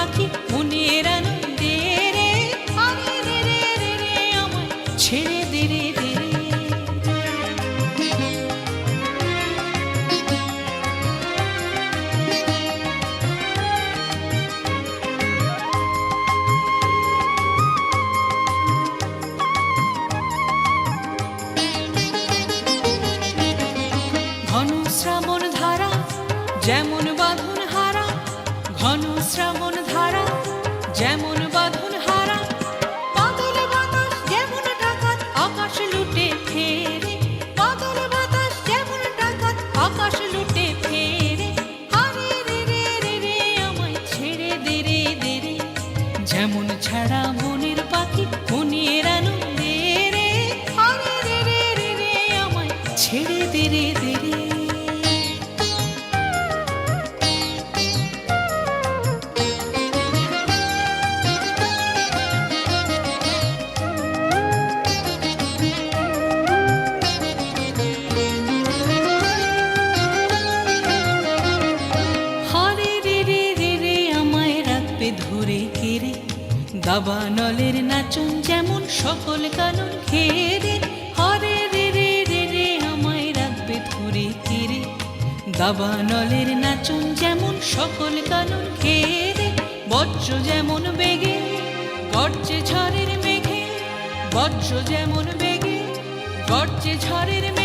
পাখি মনের আনন্দে রে, আরে রে রে রে রে আমায় ছেড়ে দে রে দে রে। ঘন শ্রাবণ ধারা যেমন বাঁধন হারা, ঘন শ্রাবণ ধারা যেমন বাঁধন হারা, বাদল বাতাস যেমন ডাকাত আকাশ লুটে ফেরে, বাদল বাতাস যেমন ডাকাত আকাশ লুটে ফেরে, আরে রে রে রে রে আমায় ছেড়ে দে রে দে রে। যেমন ছাড়া মনের পাখি মনের আনন্দে রে, আরে রে রে রে রে আমায় ছেড়ে দে রে দে রে। ধরে কেড়ে দাবানলের নাচন যেমন সকল কানন ঘেরে, হরে রে রে রে রে আমায় রাখবে ধরে কেড়ে দাবানলের নাচন যেমন সকল কানন ঘেরে। বজ্র যেমন বেগে গর্জে ঝড়ের মেঘে, বজ্র যেমন বেগে গর্জে ঝড়ের মেঘে,